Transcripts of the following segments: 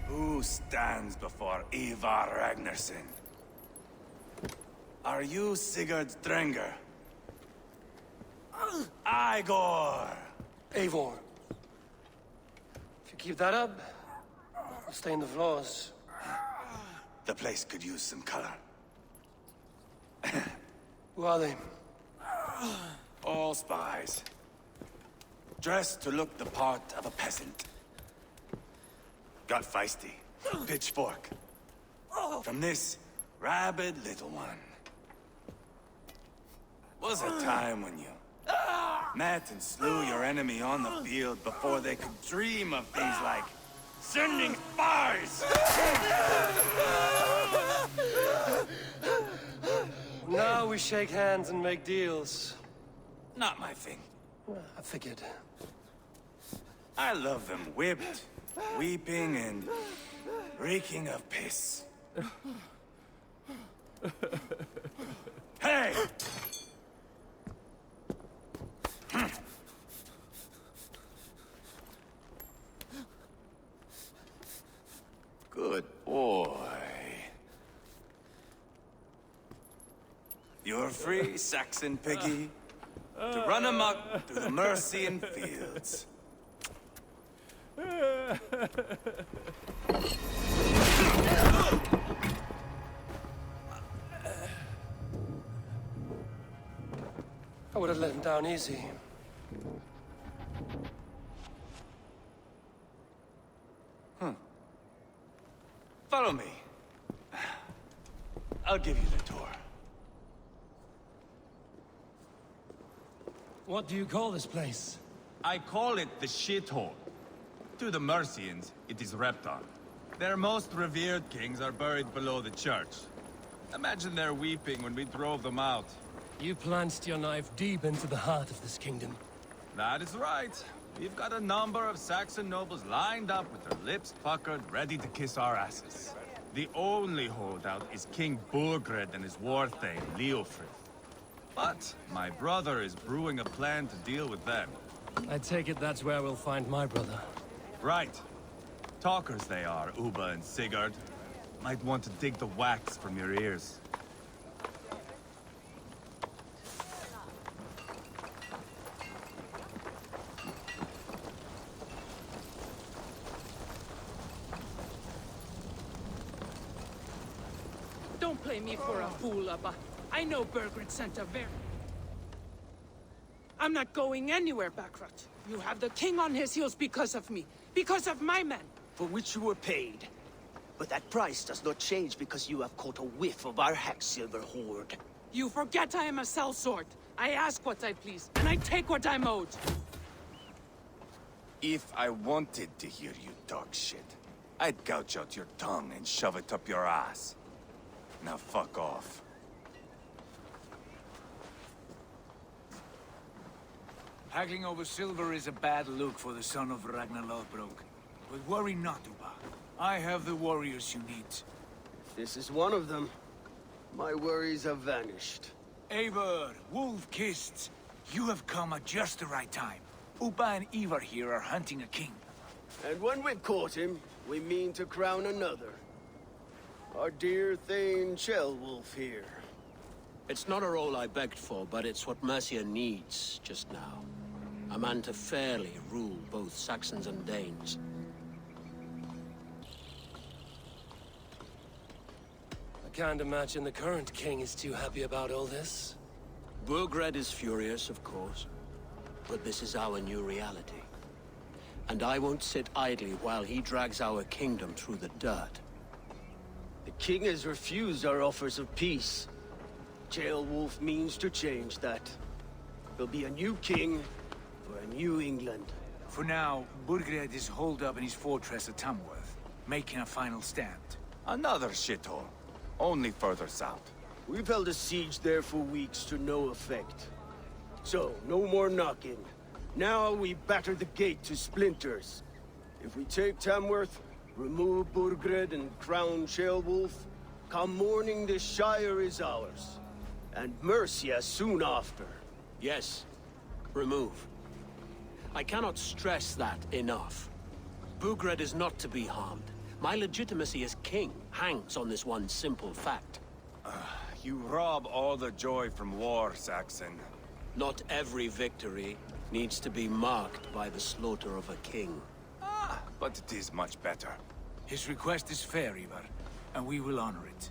Who stands before Ivar Ragnarsson? Are you Sigurd Drenger? Igor! Eivor. If you keep that up, I'll stain the floors. The place could use some color. Who are they? All spies. Dressed to look the part of a peasant. Got feisty. Pitchfork. From this rabid little one. Was a time when you met and slew your enemy on the field before they could dream of things like sending spies! Now we shake hands and make deals. Not my thing. I figured. I love them whipped, weeping, and reeking of piss. Hey! Good boy. You're free, Saxon piggy, to run amok through the Mercian fields. I would have let him down easy. Follow me. I'll give you the tour. What do you call this place? I call it the shithole. To the Mercians, it is Reptar. Their most revered kings are buried below the church. Imagine their weeping when we drove them out. You plunged your knife deep into the heart of this kingdom. That is right. We've got a number of Saxon nobles lined up with their lips puckered, ready to kiss our asses. The only holdout is King Burgred and his war thane, Leofrith. But my brother is brewing a plan to deal with them. I take it that's where we'll find my brother. Right. Talkers they are, Uba and Sigurd. Might want to dig the wax from your ears. Don't play me for a fool, Abba. I know Burgred sent a very... I'm not going anywhere, Backrot. You have the king on his heels because of me. Because of my men. For which you were paid. But that price does not change because you have caught a whiff of our Hacksilver hoard. You forget I am a sellsword. I ask what I please, and I take what I'm owed. If I wanted to hear you talk shit, I'd gouge out your tongue and shove it up your ass. Now fuck off. Haggling over silver is a bad look for the son of Ragnar Lothbrok. But worry not, Uba. I have the warriors you need. This is one of them. My worries have vanished. Eivor, Wolf-Kissed, you have come at just the right time. Uba and Ivar here are hunting a king. And when we've caught him, we mean to crown another. Our dear Thane Ceolwulf here. It's not a role I begged for, but it's what Mercia needs just now. A man to fairly rule both Saxons and Danes. I can't imagine the current king is too happy about all this. Burgred is furious, of course. But this is our new reality. And I won't sit idly while he drags our kingdom through the dirt. The king has refused our offers of peace. Ceolwulf means to change that. There'll be a new king for a new England. For now, Burgred is holed up in his fortress at Tamworth, making a final stand. Another shithole. Only further south. We've held a siege there for weeks to no effect. So, no more knocking. Now we batter the gate to splinters. If we take Tamworth, remove Burgred and crown Ceolwulf, come morning the Shire is ours. And Mercia soon after. Yes, remove. I cannot stress that enough. Bugred is not to be harmed. My legitimacy as king hangs on this one simple fact. You rob all the joy from war, Saxon. Not every victory needs to be marked by the slaughter of a king. But it is much better. His request is fair, Ivar, and we will honor it.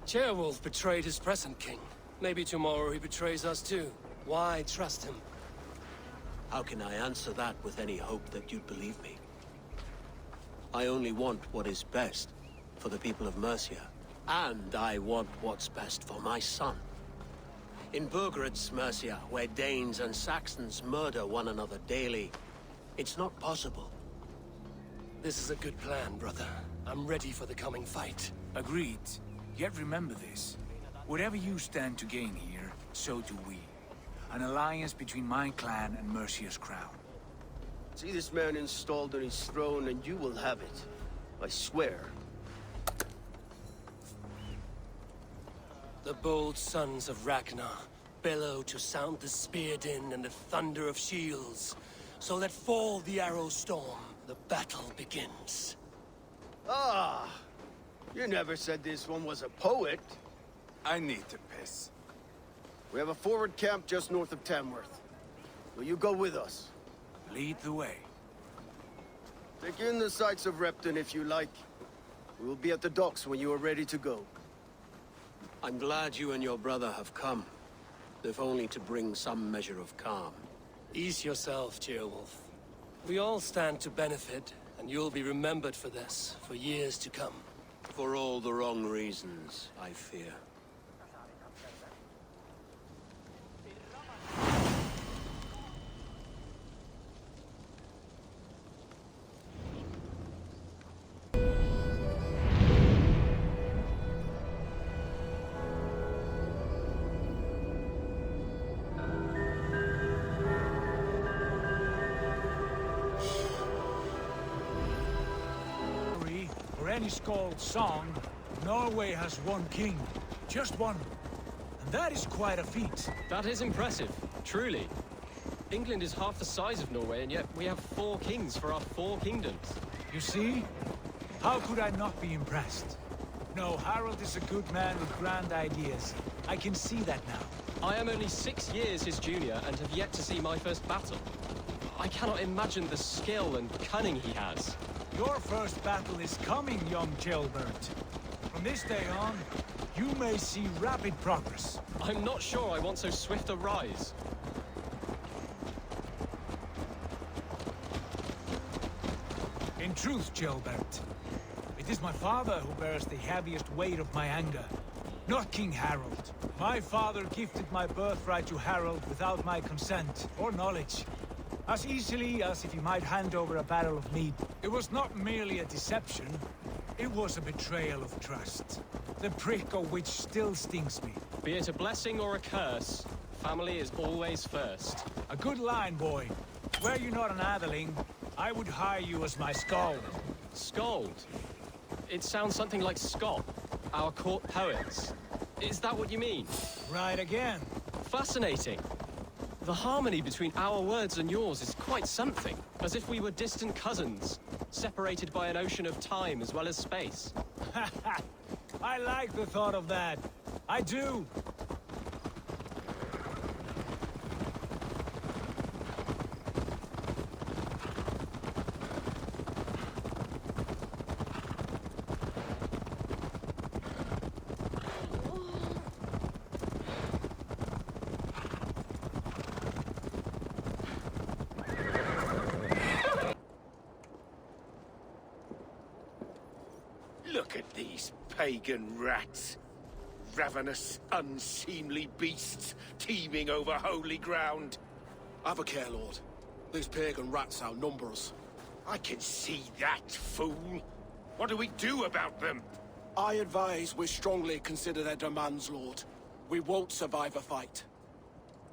Ceolwulf betrayed his present king. Maybe tomorrow he betrays us too. Why trust him? How can I answer that with any hope that you'd believe me? I only want what is best for the people of Mercia. And I want what's best for my son. In Burgred's Mercia, where Danes and Saxons murder one another daily, it's not possible. This is a good plan, brother. I'm ready for the coming fight. Agreed. Yet remember this. Whatever you stand to gain here, so do we. An alliance between my clan and Mercia's crown. See this man installed on his throne and you will have it. I swear. The bold sons of Ragnar bellow to sound the spear din and the thunder of shields. So let fall the arrow storm. The battle begins. Ah! You never said this one was a poet. I need to piss. We have a forward camp just north of Tamworth. Will you go with us? Lead the way. Take in the sights of Repton if you like. We will be at the docks when you are ready to go. I'm glad you and your brother have come, if only to bring some measure of calm. Ease yourself, Ceolwulf. We all stand to benefit, and you'll be remembered for this, for years to come. For all the wrong reasons, I fear. For any Skald's song, Norway has one king. Just one. And that is quite a feat. That is impressive, truly. England is half the size of Norway, and yet we have 4 kings for our 4 kingdoms. You see? How could I not be impressed? No, Harold is a good man with grand ideas. I can see that now. I am only 6 years his junior and have yet to see my first battle. I cannot imagine the skill and cunning he has. Your first battle is coming, young Gilbert. From this day on, you may see rapid progress. I'm not sure I want so swift a rise. In truth, Gilbert, it is my father who bears the heaviest weight of my anger, not King Harold. My father gifted my birthright to Harold without my consent or knowledge. As easily as if he might hand over a barrel of mead. It was not merely a deception, it was a betrayal of trust. The prick of which still stings me. Be it a blessing or a curse, family is always first. A good line, boy. Were you not an atheling, I would hire you as my skald. Skald? It sounds something like Scott, our court poets. Is that what you mean? Right again. Fascinating. The harmony between our words and yours is quite something. As if we were distant cousins, separated by an ocean of time as well as space. I like the thought of that. I do. Look at these pagan rats. Ravenous, unseemly beasts teeming over holy ground. Have a care, Lord. These pagan rats outnumber us. I can see that, fool. What do we do about them? I advise we strongly consider their demands, Lord. We won't survive a fight.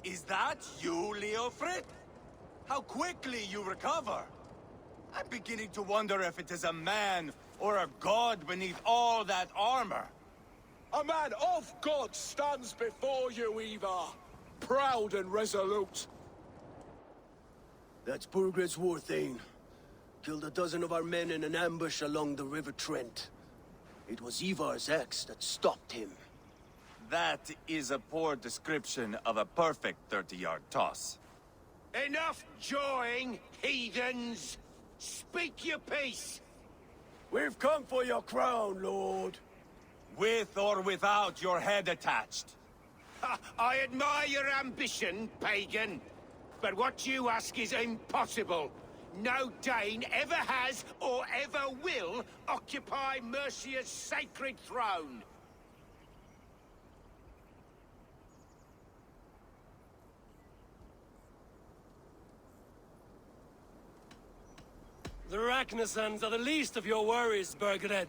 Is that you, Leofrid? How quickly you recover! I'm beginning to wonder if it is a man or a god beneath all that armor. A man of God stands before you, Ivar. Proud and resolute. That's Burgred's war thane. Killed a dozen of our men in an ambush along the River Trent. It was Ivar's axe that stopped him. That is a poor description of a perfect 30-yard toss. Enough jawing, heathens! Speak your piece! We've come for your crown, Lord. With or without your head attached. I admire your ambition, pagan. But what you ask is impossible. No Dane ever has or ever will occupy Mercia's sacred throne. The Ragnarssons are the least of your worries, Burgred.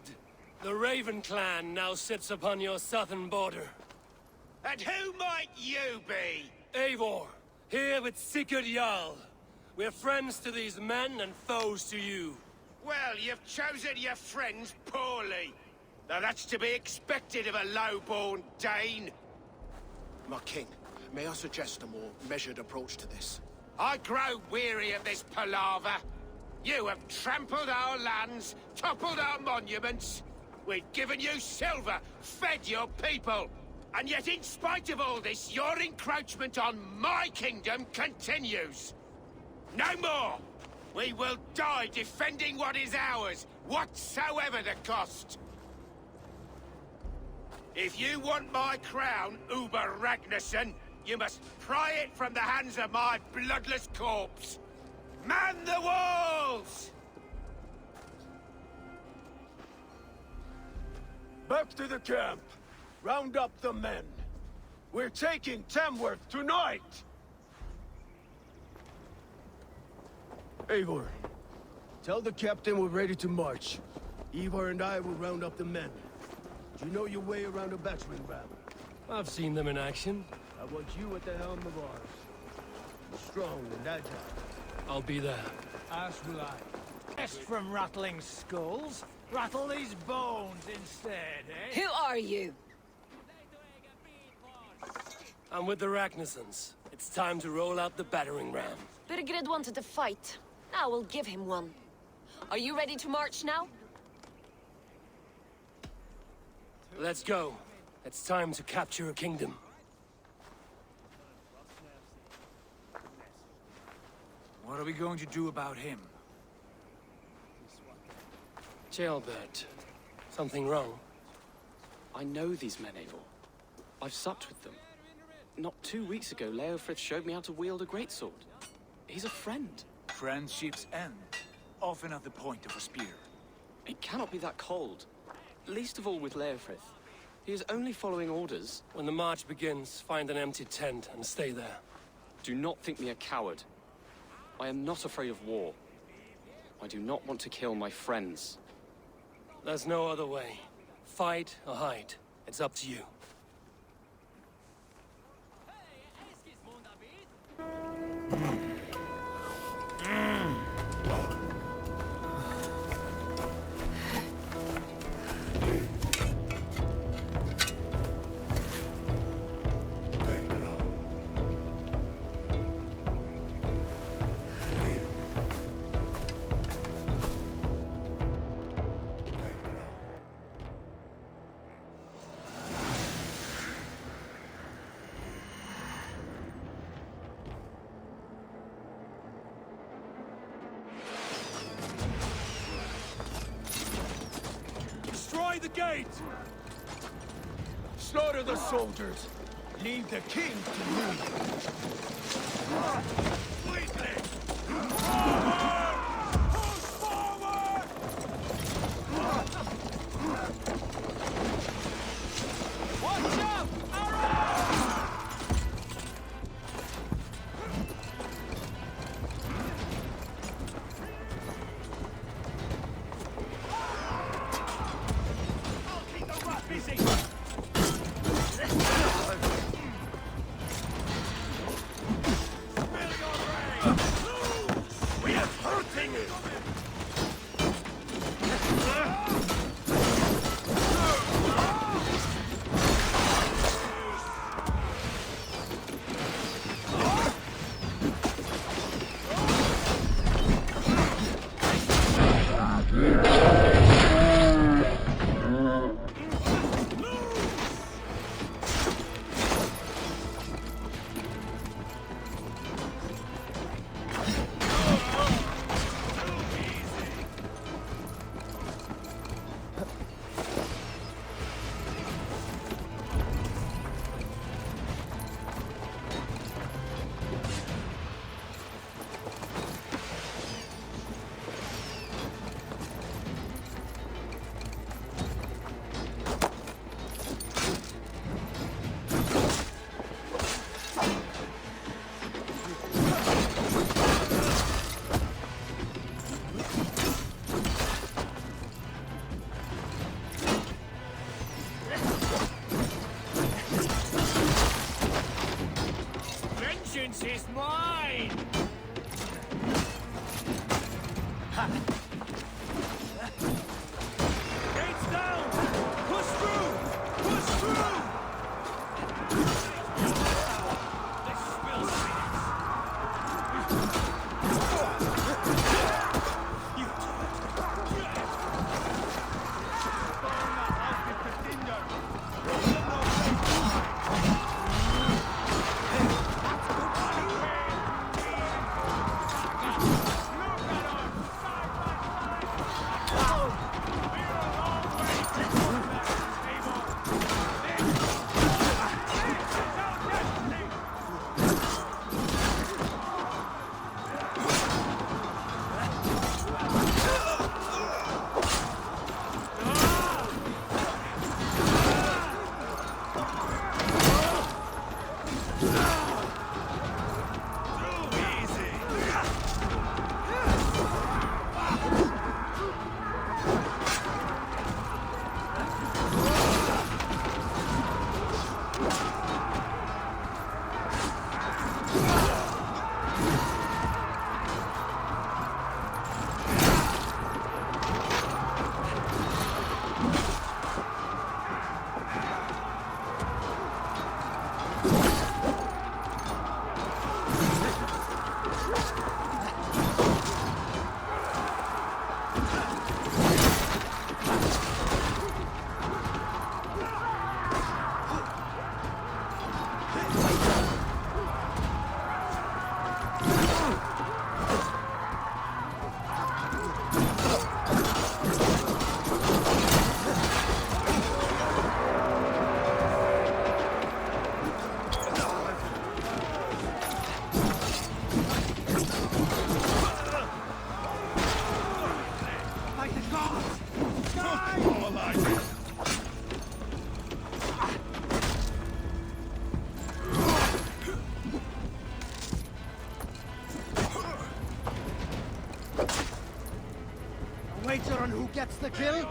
The Raven clan now sits upon your southern border. And who might you be? Eivor, here with Sigurd Jarl. We're friends to these men and foes to you. Well, you've chosen your friends poorly. Now that's to be expected of a low-born Dane. My king, may I suggest a more measured approach to this? I grow weary of this palaver. You have trampled our lands, toppled our monuments. We've given you silver, fed your people. And yet in spite of all this, your encroachment on my kingdom continues. No more! We will die defending what is ours, whatsoever the cost. If you want my crown, Uber Ragnarsson, you must pry it from the hands of my bloodless corpse. Man the walls! Back to the camp. Round up the men. We're taking Tamworth tonight! Eivor, tell the captain we're ready to march. Ivar and I will round up the men. Do you know your way around a battering ram? I've seen them in action. I want you at the helm of ours. Strong and agile. I'll be there. As will I. Rest from rattling skulls. Rattle these bones instead, eh? Who are you? I'm with the Ragnarssons. It's time to roll out the battering ram. Burgred wanted to fight. Now we'll give him one. Are you ready to march now? Let's go. It's time to capture a kingdom. What are we going to do about him? Jailbird. Something wrong? I know these men, Eivor. I've supped with them. Not 2 weeks ago, Leofrith showed me how to wield a greatsword. He's a friend. Friendships end, often at the point of a spear. It cannot be that cold. Least of all with Leofrith. He is only following orders. When the march begins, find an empty tent and stay there. Do not think me a coward. I am not afraid of war. I do not want to kill my friends. There's no other way. Fight or hide. It's up to you. Destroy the gate! Slaughter the soldiers. Leave the king to me. Watch out! We have hurt This is mine! Gates down! Push through! Push through! This will see it! You do it! Wager on who gets the kill?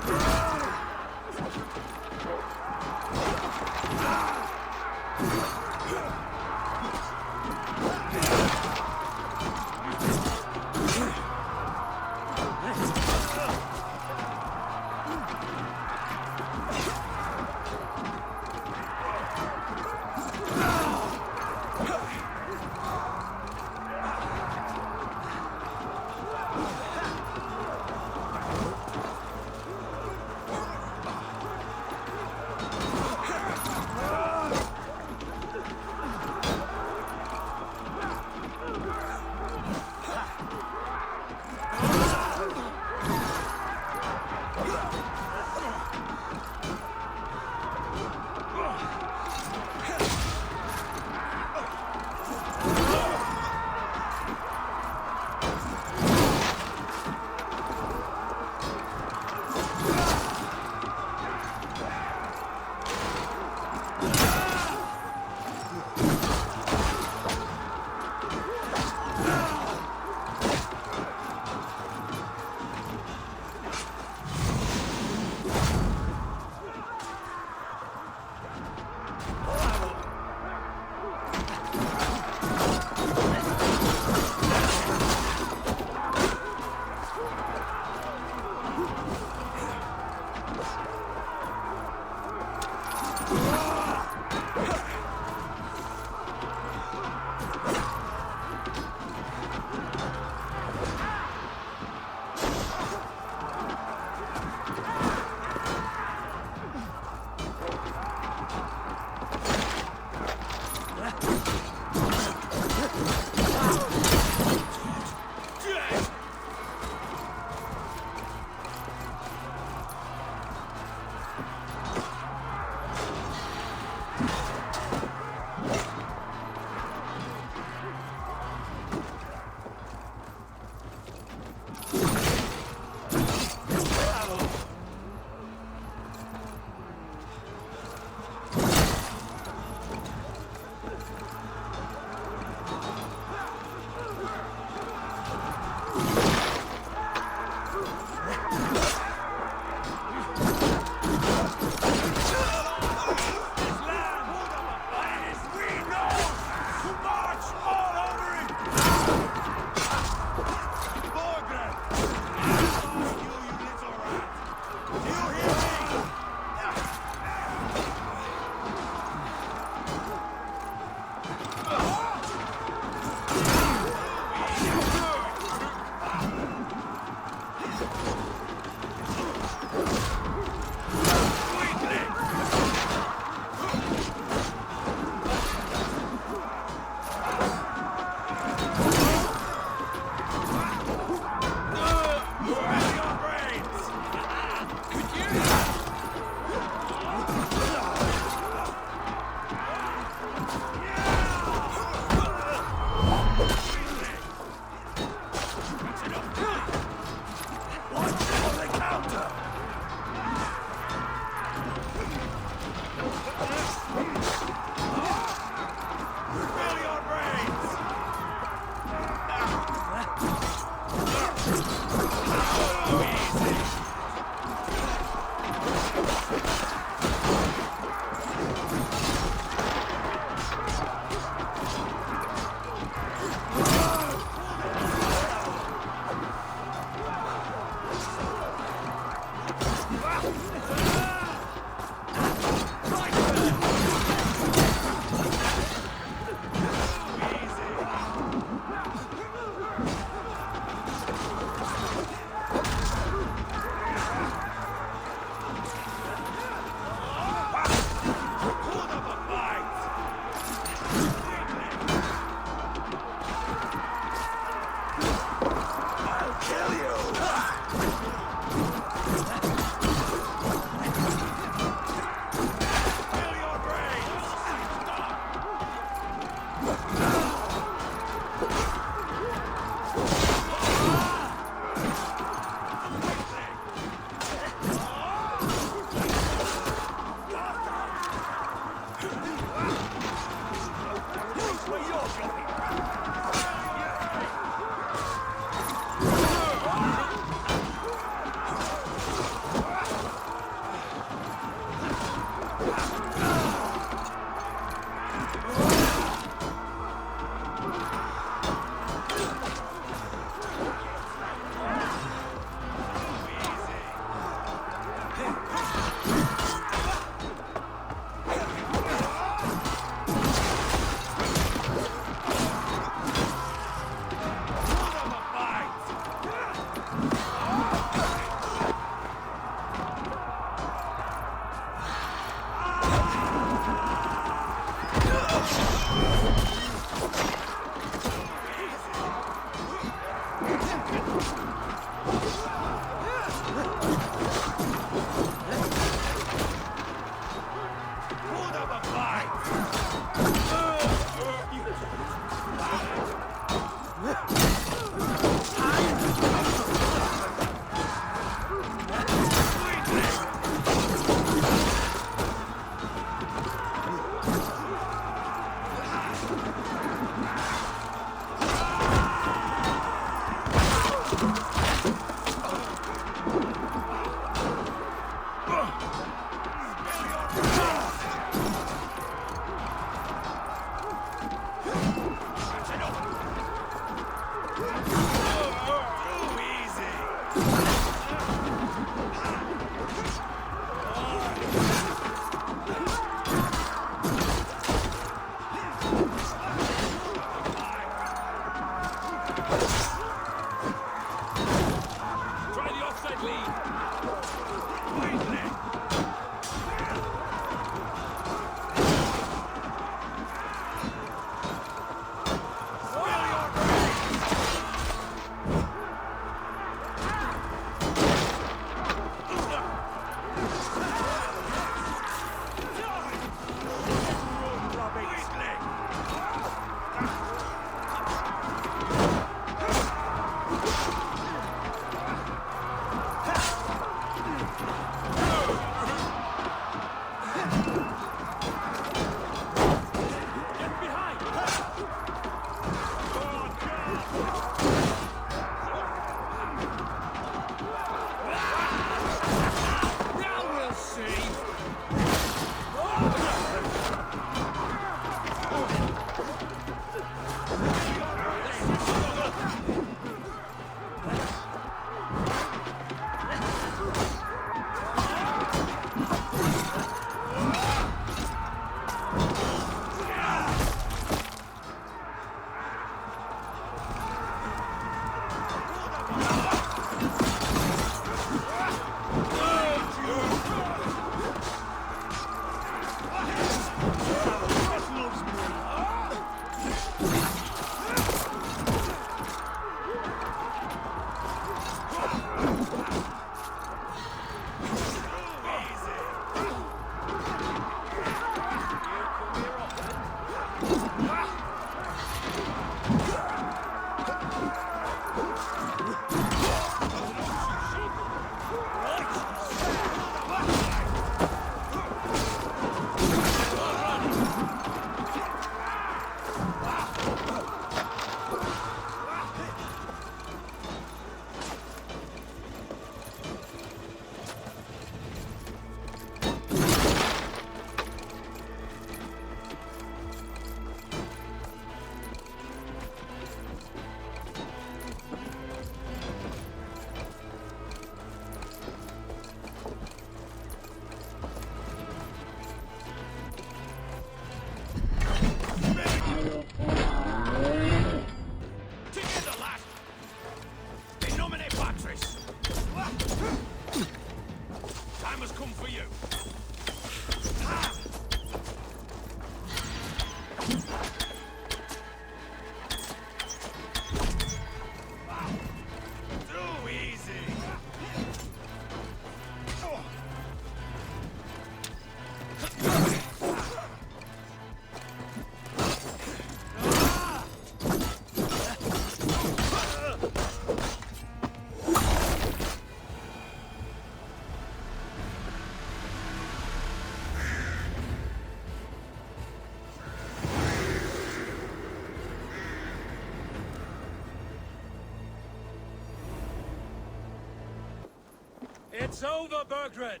It's over, Burgred!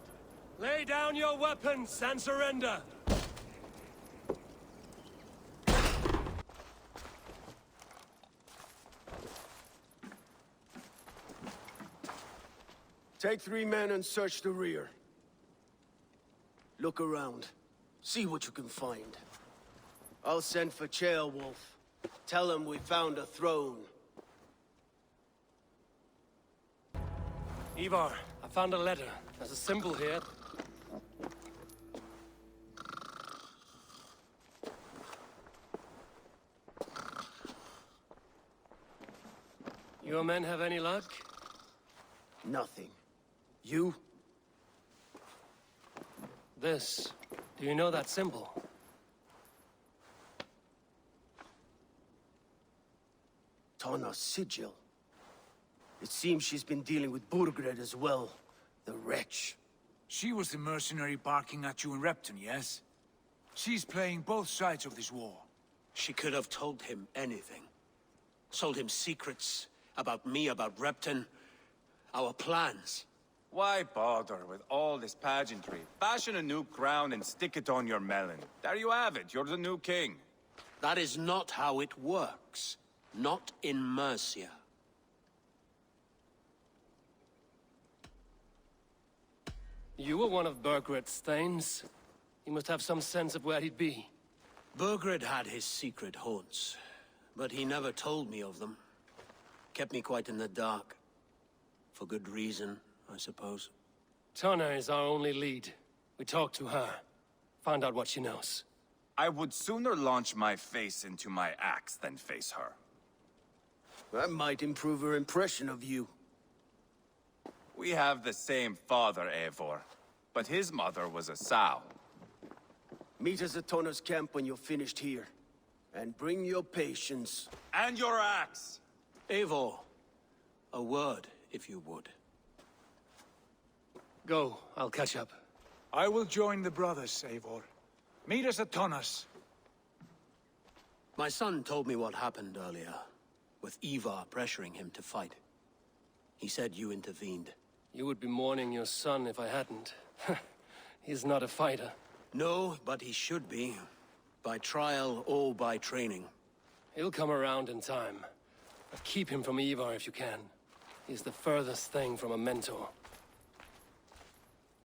Lay down your weapons and surrender! Take 3 men and search the rear. Look around. See what you can find. I'll send for Ceolwulf. Tell him we found a throne. Ivar, I found a letter. There's a symbol here. Your men have any luck? Nothing. You? This. Do you know that symbol? Tana's sigil. It seems she's been dealing with Burgred as well. The wretch. She was the mercenary barking at you in Repton, yes? She's playing both sides of this war. She could have told him anything. Sold him secrets about me, about Repton, our plans. Why bother with all this pageantry? Fashion a new crown and stick it on your melon. There you have it, you're the new king. That is not how it works. Not in Mercia. You were one of Burgred's thanes. He must have some sense of where he'd be. Burgred had his secret haunts, but he never told me of them. Kept me quite in the dark. For good reason, I suppose. Tana is our only lead. We talked to her. Find out what she knows. I would sooner launch my face into my axe than face her. That might improve her impression of you. We have the same father, Eivor, but his mother was a sow. Meet us at Tana's camp when you're finished here. And bring your patience. And your axe! Eivor, a word, if you would. Go, I'll catch up. I will join the brothers, Eivor. Meet us at Tana's. My son told me what happened earlier, with Ivar pressuring him to fight. He said you intervened. You would be mourning your son if I hadn't. He's not a fighter. No, but he should be. By trial or by training. He'll come around in time. But keep him from Ivar if you can. He's the furthest thing from a mentor.